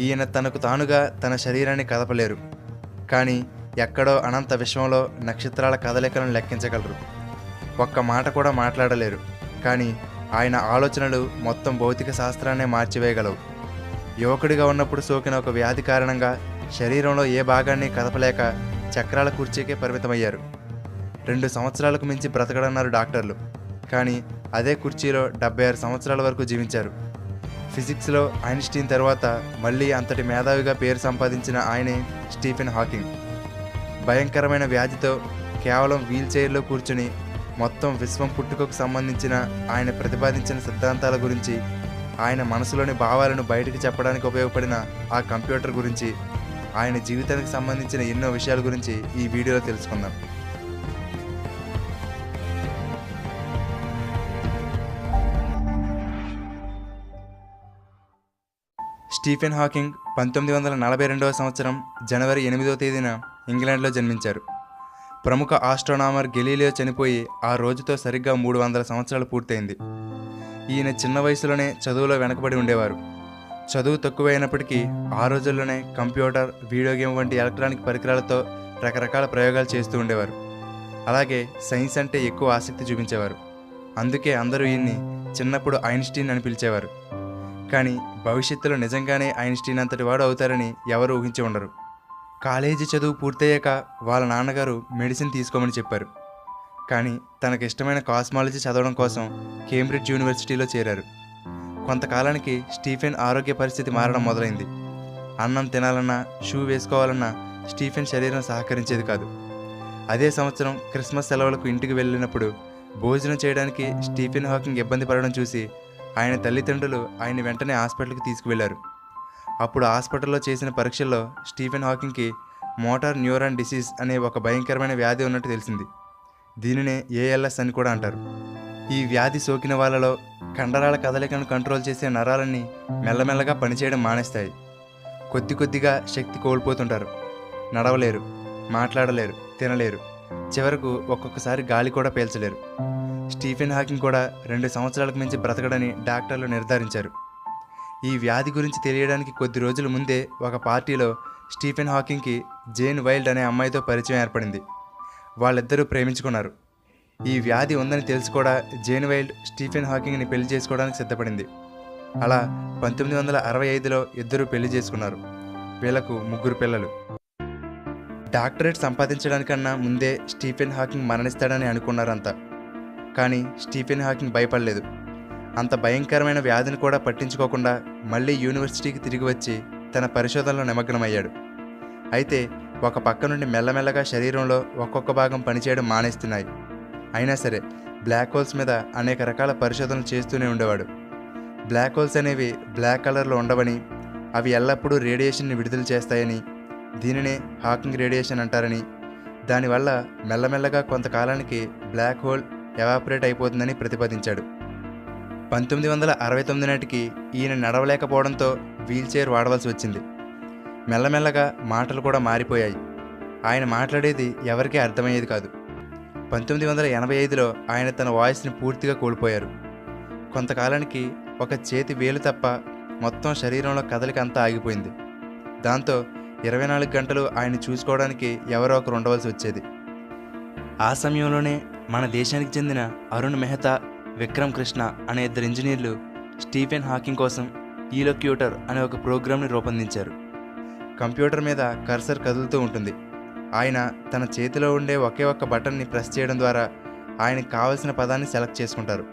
ఈయన తనకు తానుగా తన శరీరాన్ని కదపలేరు, కానీ ఎక్కడో అనంత విశ్వంలో నక్షత్రాల కదలికలను లెక్కించగలరు. ఒక్క మాట కూడా మాట్లాడలేరు, కానీ ఆయన ఆలోచనలు మొత్తం భౌతిక శాస్త్రాన్నే మార్చివేయగలవు. యువకుడిగా ఉన్నప్పుడు సోకిన ఒక వ్యాధి కారణంగా శరీరంలో ఏ భాగాన్ని కదపలేక చక్రాల కుర్చీకే పరిమితమయ్యారు. 2 సంవత్సరాలకు మించి బ్రతకడన్నారు డాక్టర్లు, కానీ అదే కుర్చీలో 76 సంవత్సరాల వరకు జీవించారు. ఫిజిక్స్లో ఐన్స్టీన్ తర్వాత మళ్ళీ అంతటి మేధావిగా పేరు సంపాదించిన ఆయనే స్టీఫెన్ హాకింగ్. భయంకరమైన వ్యాధితో కేవలం వీల్ చైర్లో కూర్చుని మొత్తం విశ్వం పుట్టుకకు సంబంధించిన ఆయన ప్రతిపాదించిన సిద్ధాంతాల గురించి, ఆయన మనసులోని భావాలను బయటికి చెప్పడానికి ఉపయోగపడిన ఆ కంప్యూటర్ గురించి, ఆయన జీవితానికి సంబంధించిన ఎన్నో విషయాల గురించి ఈ వీడియోలో తెలుసుకుందాం. స్టీఫెన్ హాకింగ్ 1942వ సంవత్సరం జనవరి 8వ తేదీన ఇంగ్లాండ్లో జన్మించారు. ప్రముఖ ఆస్ట్రోనామర్ గెలీలియో చనిపోయి ఆ రోజుతో సరిగ్గా 300 సంవత్సరాలు పూర్తయింది. ఈయన చిన్న వయసులోనే చదువులో వెనకబడి ఉండేవారు. చదువు తక్కువైనప్పటికీ ఆ రోజుల్లోనే కంప్యూటర్, వీడియో గేమ్ వంటి ఎలక్ట్రానిక్ పరికరాలతో రకరకాల ప్రయోగాలు చేస్తూ ఉండేవారు. అలాగే సైన్స్ అంటే ఎక్కువ ఆసక్తి చూపించేవారు. అందుకే అందరూ ఈయన్ని చిన్నప్పుడు ఐన్స్టీన్ అని పిలిచేవారు. కానీ భవిష్యత్తులో నిజంగానే ఐన్స్టీన్ అంతటి వాడు అవుతారని ఎవరు ఊహించి ఉండరు. కాలేజీ చదువు పూర్తయ్యాక వాళ్ళ నాన్నగారు మెడిసిన్ తీసుకోమని చెప్పారు. కానీ తనకిష్టమైన కాస్మాలజీ చదవడం కోసం కేంబ్రిడ్జ్ యూనివర్సిటీలో చేరారు. కొంతకాలానికి స్టీఫెన్ ఆరోగ్య పరిస్థితి మారడం మొదలైంది. అన్నం తినాలన్నా, షూ వేసుకోవాలన్నా స్టీఫెన్ శరీరం సహకరించేది కాదు. అదే సంవత్సరం క్రిస్మస్ సెలవులకు ఇంటికి వెళ్ళినప్పుడు భోజనం చేయడానికి స్టీఫెన్ హాకింగ్ ఇబ్బంది పడడం చూసి ఆయన తల్లిదండ్రులు ఆయన వెంటనే హాస్పిటల్కి తీసుకువెళ్లారు. అప్పుడు హాస్పిటల్లో చేసిన పరీక్షల్లో స్టీఫెన్ హాకింగ్కి మోటార్ న్యూరాన్ డిసీజ్ అనే ఒక భయంకరమైన వ్యాధి ఉన్నట్టు తెలిసింది. దీనినే ఏఎల్ఎస్ అని కూడా అంటారు. ఈ వ్యాధి సోకిన వాళ్ళలో కండరాల కదలికను కంట్రోల్ చేసే నరాలన్నీ మెల్లమెల్లగా పనిచేయడం మానేస్తాయి. కొద్ది కొద్దిగా శక్తి కోల్పోతుంటారు. నడవలేరు, మాట్లాడలేరు, తినలేరు, చివరకు ఒక్కొక్కసారి గాలి కూడా పీల్చలేరు. స్టీఫెన్ హాకింగ్ కూడా 2 సంవత్సరాలకు మించి బ్రతకడని డాక్టర్లు నిర్ధారించారు. ఈ వ్యాధి గురించి తెలియడానికి కొద్ది రోజుల ముందే ఒక పార్టీలో స్టీఫెన్ హాకింగ్కి జేన్ వైల్డ్ అనే అమ్మాయితో పరిచయం ఏర్పడింది. వాళ్ళిద్దరూ ప్రేమించుకున్నారు. ఈ వ్యాధి ఉందని తెలిసి కూడా జేన్ వైల్డ్ స్టీఫెన్ హాకింగ్ని పెళ్లి చేసుకోవడానికి సిద్ధపడింది. అలా 1965లో ఇద్దరూ పెళ్లి చేసుకున్నారు. వీళ్లకు 3 పిల్లలు. డాక్టరేట్ సంపాదించడానికన్నా ముందే స్టీఫెన్ హాకింగ్ మరణిస్తాడని అనుకున్నారంతా. కానీ స్టీఫెన్ హాకింగ్ భయపడలేదు. అంత భయంకరమైన వ్యాధిని కూడా పట్టించుకోకుండా మళ్ళీ యూనివర్సిటీకి తిరిగి వచ్చి తన పరిశోధనలో నిమగ్నమయ్యాడు. అయితే ఒక పక్క నుండి మెల్లమెల్లగా శరీరంలో ఒక్కొక్క భాగం పనిచేయడం మానేస్తున్నాయి. అయినా సరే బ్లాక్ హోల్స్ మీద అనేక రకాల పరిశోధనలు చేస్తూనే ఉండేవాడు. బ్లాక్ హోల్స్ అనేవి బ్లాక్ కలర్లో ఉండవని, అవి ఎల్లప్పుడూ రేడియేషన్ని విడుదల చేస్తాయని, దీనినే హాకింగ్ రేడియేషన్ అంటారని, దానివల్ల మెల్లమెల్లగా కొంతకాలానికి బ్లాక్ హోల్ ఎవాపరేట్ అయిపోతుందని ప్రతిపాదించాడు. 1969 నాటికి ఈయన నడవలేకపోవడంతో వీల్ చైర్ వాడవలసి వచ్చింది. మెల్లమెల్లగా మాటలు కూడా మారిపోయాయి. ఆయన మాట్లాడేది ఎవరికీ అర్థమయ్యేది కాదు. 1985లో ఆయన తన వాయిస్ని పూర్తిగా కోల్పోయారు. కొంతకాలానికి ఒక చేతి వేలు తప్ప మొత్తం శరీరంలో కదలిక అంతా ఆగిపోయింది. దాంతో 24 గంటలు ఆయన చూసుకోవడానికి ఎవరో ఒకరు ఉండవలసి వచ్చేది. ఆ సమయంలోనే మన దేశానికి చెందిన అరుణ్ మెహతా, విక్రమ్ కృష్ణ అనే 2 ఇంజనీర్లు స్టీఫెన్ హాకింగ్ కోసం ఈలోక్యూటర్ అనే ఒక ప్రోగ్రామ్ని రూపొందించారు. కంప్యూటర్ మీద కర్సర్ కదులుతూ ఉంటుంది. ఆయన తన చేతిలో ఉండే ఒకే ఒక్క బటన్ని ప్రెస్ చేయడం ద్వారా ఆయనకు కావలసిన పదాన్ని సెలెక్ట్ చేసుకుంటారు.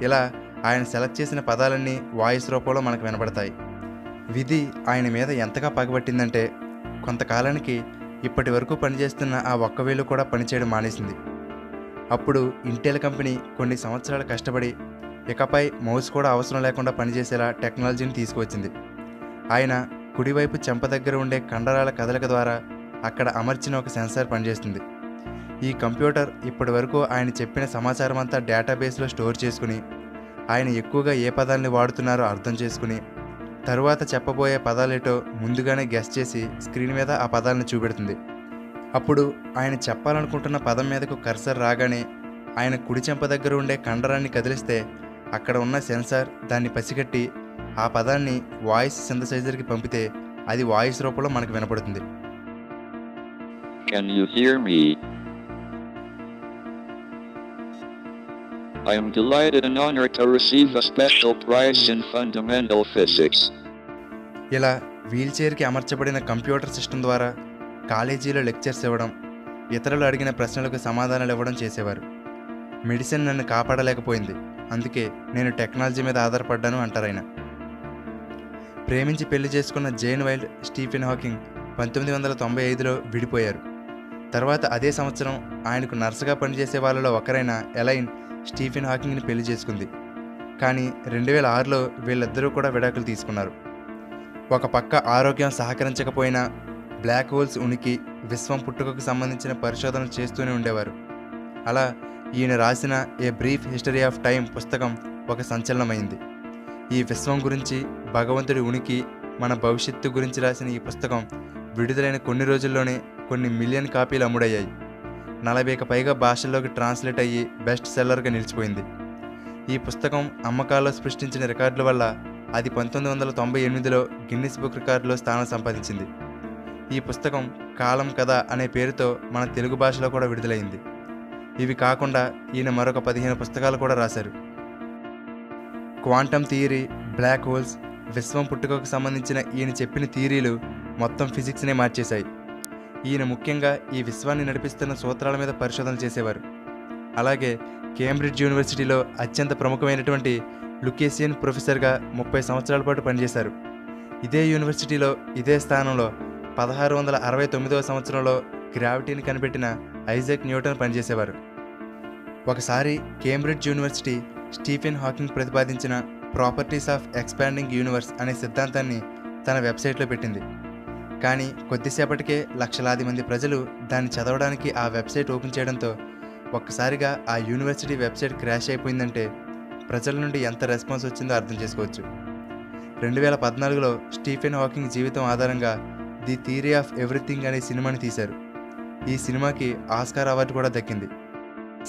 ఇలా ఆయన సెలెక్ట్ చేసిన పదాలన్నీ వాయిస్ రూపంలో మనకు వినపడతాయి. విధి ఆయన మీద ఎంతగా పగబట్టిందంటే కొంతకాలానికి ఇప్పటి వరకు పనిచేస్తున్న ఆ ఒక్క వేలు కూడా పనిచేయడం మానేసింది. అప్పుడు ఇంటెల్ కంపెనీ కొన్ని సంవత్సరాలు కష్టపడి ఇకపై మౌస్ కూడా అవసరం లేకుండా పనిచేసేలా టెక్నాలజీని తీసుకువచ్చింది. ఆయన కుడివైపు చెంప దగ్గర ఉండే కండరాల కదలిక ద్వారా అక్కడ అమర్చిన ఒక సెన్సార్ పనిచేస్తుంది. ఈ కంప్యూటర్ ఇప్పటి వరకు ఆయన చెప్పిన సమాచారం అంతా డేటాబేస్లో స్టోర్ చేసుకుని, ఆయన ఎక్కువగా ఏ పదాలని వాడుతున్నారో అర్థం చేసుకుని, తరువాత చెప్పబోయే పదాలేటో ముందుగానే గెస్ చేసి స్క్రీన్ మీద ఆ పదాలను చూపెడుతుంది. అప్పుడు ఆయన చెప్పాలనుకుంటున్న పదం మీదకు కర్సర్ రాగానే ఆయన కుడి చెంప దగ్గర ఉండే కండరాన్ని కదిలిస్తే అక్కడ ఉన్న సెన్సార్ దాన్ని పసిగట్టి ఆ పదాన్ని వాయిస్ సింథసైజర్కి పంపితే అది వాయిస్ రూపంలో మనకు వినపడుతుంది. Can you hear me? I am delighted and honored to receive a special prize in fundamental physics. ఇలా వీల్చైర్కి అమర్చబడిన కంప్యూటర్ సిస్టమ్ ద్వారా కాలేజీలో లెక్చర్స్ ఇవ్వడం, ఇతరులు అడిగిన ప్రశ్నలకు సమాధానాలు ఇవ్వడం చేసేవారు. మెడిసిన్ నన్ను కాపాడలేకపోయింది, అందుకే నేను టెక్నాలజీ మీద ఆధారపడ్డాను అంటారాయన. ప్రేమించి పెళ్లి చేసుకున్న జేన్ వైల్డ్, స్టీఫెన్ హాకింగ్ 1995లో విడిపోయారు. తర్వాత అదే సంవత్సరం ఆయనకు నర్సుగా పనిచేసే వాళ్ళలో ఒకరైన ఎలైన్ స్టీఫెన్ హాకింగ్ని పెళ్లి చేసుకుంది. కానీ 2006లో వీళ్ళిద్దరూ కూడా విడాకులు తీసుకున్నారు. ఒక పక్క ఆరోగ్యం సహకరించకపోయినా బ్లాక్ హోల్స్ ఉనికి, విశ్వం పుట్టుకకు సంబంధించిన పరిశోధనలు చేస్తూనే ఉండేవారు. అలా ఈయన రాసిన a brief history of time పుస్తకం ఒక సంచలనమైంది. ఈ విశ్వం గురించి, భగవంతుడి ఉనికి, మన భవిష్యత్తు గురించి రాసిన ఈ పుస్తకం విడుదలైన కొన్ని రోజుల్లోనే కొన్ని మిలియన్ కాపీలు అమ్ముడయ్యాయి. 40కి పైగా భాషల్లోకి ట్రాన్స్లేట్ అయ్యి బెస్ట్ సెల్లర్గా నిలిచిపోయింది. ఈ పుస్తకం అమ్మకాల్లో సృష్టించిన రికార్డుల వల్ల అది 1998లో గిన్నిస్ బుక్ రికార్డులో స్థానం సంపాదించింది. ఈ పుస్తకం కాలం కథ అనే పేరుతో మన తెలుగు భాషలో కూడా విడుదలైంది. ఇవి కాకుండా ఈయన మరొక 15 పుస్తకాలు కూడా రాశారు. క్వాంటమ్ థియరీ, బ్లాక్ హోల్స్, విశ్వం పుట్టుకకు సంబంధించిన ఈయన చెప్పిన థియరీలు మొత్తం ఫిజిక్స్నే మార్చేశాయి. ఈయన ముఖ్యంగా ఈ విశ్వాన్ని నడిపిస్తున్న సూత్రాల మీద పరిశోధన చేసేవారు. అలాగే కేంబ్రిడ్జ్ యూనివర్సిటీలో అత్యంత ప్రముఖమైనటువంటి లుకేసియన్ ప్రొఫెసర్గా 30 సంవత్సరాల పాటు పనిచేశారు. ఇదే యూనివర్సిటీలో, ఇదే స్థానంలో 1669వ సంవత్సరంలో గ్రావిటీని కనిపెట్టిన ఐజాక్ న్యూటన్ పనిచేసేవారు. ఒకసారి కేంబ్రిడ్జ్ యూనివర్సిటీ స్టీఫెన్ హాకింగ్ ప్రతిపాదించిన ప్రాపర్టీస్ ఆఫ్ ఎక్స్పాండింగ్ యూనివర్స్ అనే సిద్ధాంతాన్ని తన వెబ్సైట్లో పెట్టింది. కానీ కొద్దిసేపటికే లక్షలాది మంది ప్రజలు దాన్ని చదవడానికి ఆ వెబ్సైట్ ఓపెన్ చేయడంతో ఒక్కసారిగా ఆ యూనివర్సిటీ వెబ్సైట్ క్రాష్ అయిపోయిందంటే ప్రజల నుండి ఎంత రెస్పాన్స్ వచ్చిందో అర్థం చేసుకోవచ్చు. 2014లో స్టీఫెన్ హాకింగ్ జీవితం ఆధారంగా ది థియరీ ఆఫ్ ఎవ్రీథింగ్ అనే సినిమాని తీశారు. ఈ సినిమాకి ఆస్కార్ అవార్డు కూడా దక్కింది.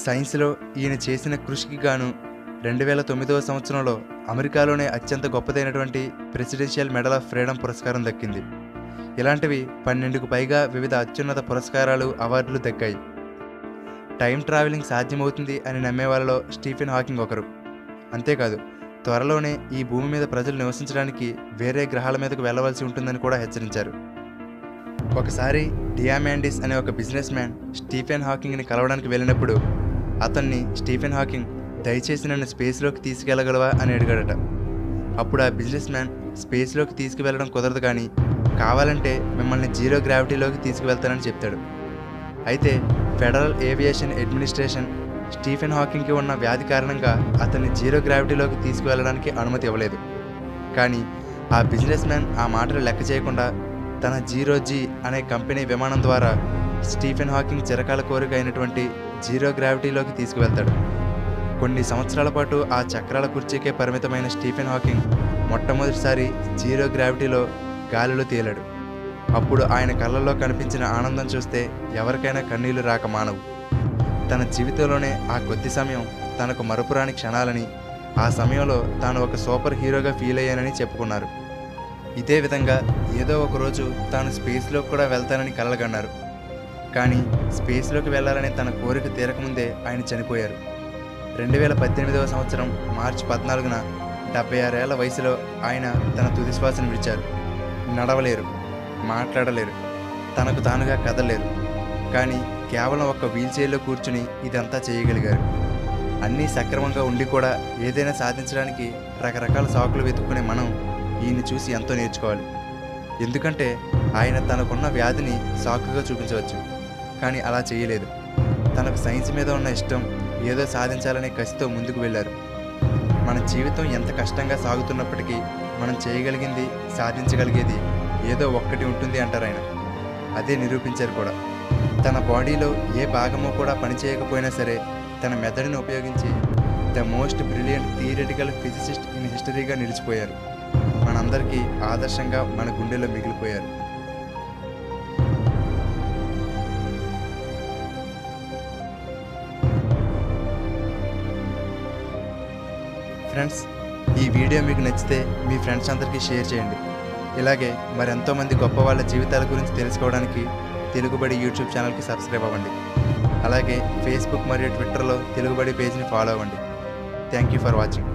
సైన్స్లో ఈయన చేసిన కృషికి గాను 2009వ సంవత్సరంలో అమెరికాలోనే అత్యంత గొప్పదైనటువంటి ప్రెసిడెన్షియల్ మెడల్ ఆఫ్ ఫ్రీడమ్ పురస్కారం దక్కింది. ఇలాంటివి 12కు పైగా వివిధ అత్యున్నత పురస్కారాలు, అవార్డులు దక్కాయి. టైం ట్రావెలింగ్ సాధ్యమవుతుంది అని నమ్మే వాళ్ళలో స్టీఫెన్ హాకింగ్ ఒకరు. అంతేకాదు, త్వరలోనే ఈ భూమి మీద ప్రజలు నివసించడానికి వేరే గ్రహాల మీదకు వెళ్ళవలసి ఉంటుందని కూడా హెచ్చరించారు. ఒకసారి డియామాండిస్ అనే ఒక బిజినెస్ మ్యాన్ స్టీఫెన్ హాకింగ్ని కలవడానికి వెళ్ళినప్పుడు అతన్ని స్టీఫెన్ హాకింగ్ దయచేసి నన్ను స్పేస్లోకి తీసుకెళ్ళగలవా అని అడిగాడట. అప్పుడు ఆ బిజినెస్ మ్యాన్ స్పేస్లోకి తీసుకువెళ్ళడం కుదరదు, కానీ కావాలంటే మిమ్మల్ని జీరో గ్రావిటీలోకి తీసుకువెళ్తానని చెప్తాడు. అయితే ఫెడరల్ ఏవియేషన్ అడ్మినిస్ట్రేషన్ స్టీఫెన్ హాకింగ్కి ఉన్న వ్యాధి కారణంగా అతన్ని జీరో గ్రావిటీలోకి తీసుకువెళ్ళడానికి అనుమతి ఇవ్వలేదు. కానీ ఆ బిజినెస్ మ్యాన్ ఆ మాటలు లెక్క చేయకుండా తన జీరో జీ అనే కంపెనీ విమానం ద్వారా స్టీఫెన్ హాకింగ్ చిరకాల కోరిక అయినటువంటి జీరో గ్రావిటీలోకి తీసుకువెళ్తాడు. కొన్ని సంవత్సరాల పాటు ఆ చక్రాల కుర్చీకే పరిమితమైన స్టీఫెన్ హాకింగ్ మొట్టమొదటిసారి జీరో గ్రావిటీలో గాలిలో తేలాడు. అప్పుడు ఆయన కళ్ళల్లో కనిపించిన ఆనందం చూస్తే ఎవరికైనా కన్నీళ్లు రాక మానవు. తన జీవితంలోనే ఆ కొద్ది సమయం తనకు మరపురాని క్షణాలని, ఆ సమయంలో తాను ఒక సూపర్ హీరోగా ఫీల్ అయ్యానని చెప్పుకున్నారు. ఇదే విధంగా ఏదో ఒకరోజు తాను స్పేస్లోకి కూడా వెళ్తానని కలలుగన్నారు. కానీ స్పేస్లోకి వెళ్లాలనే తన కోరిక తీరకముందే ఆయన చనిపోయారు. 2018వ సంవత్సరం మార్చి 14న 76 ఏళ్ల వయసులో ఆయన తన తుది శ్వాసను విడిచారు. నడవలేరు, మాట్లాడలేరు, తనకు తానుగా కదలేరు, కానీ కేవలం ఒక వీల్చైర్లో కూర్చుని ఇదంతా చేయగలిగారు. అన్నీ సక్రమంగా ఉండి కూడా ఏదైనా సాధించడానికి రకరకాల సాకులు వెతుక్కునే మనం ఈయన్ని చూసి ఎంతో నేర్చుకోవాలి. ఎందుకంటే ఆయన తనకున్న వ్యాధిని సాకుగా చూపించవచ్చు, కానీ అలా చేయలేదు. తనకు సైన్స్ మీద ఉన్న ఇష్టం, ఏదో సాధించాలనే కసితో ముందుకు వెళ్ళారు. మన జీవితం ఎంత కష్టంగా సాగుతున్నప్పటికీ మనం చేయగలిగింది, సాధించగలిగేది ఏదో ఒక్కటి ఉంటుంది అంటారు ఆయన. అదే నిరూపించారు కూడా. తన బాడీలో ఏ భాగమో కూడా పనిచేయకపోయినా సరే తన మెదడుని ఉపయోగించి the most brilliant theoretical physicist in హిస్టరీగా నిలిచిపోయారు. మనందరికీ ఆదర్శంగా మన గుండెలో మిగిలిపోయారు. ఫ్రెండ్స్, ఈ వీడియో మీకు నచ్చితే మీ ఫ్రెండ్స్ అందరికీ షేర్ చేయండి. ఇలాగే మరెంతోమంది గొప్ప వాళ్ళ జీవితాల గురించి తెలుసుకోవడానికి తెలుగుబడి యూట్యూబ్ ఛానల్కి సబ్స్క్రైబ్ అవ్వండి. అలాగే ఫేస్బుక్ మరియు ట్విట్టర్లో తెలుగుబడి పేజ్ని ఫాలో అవ్వండి. Thank you for watching.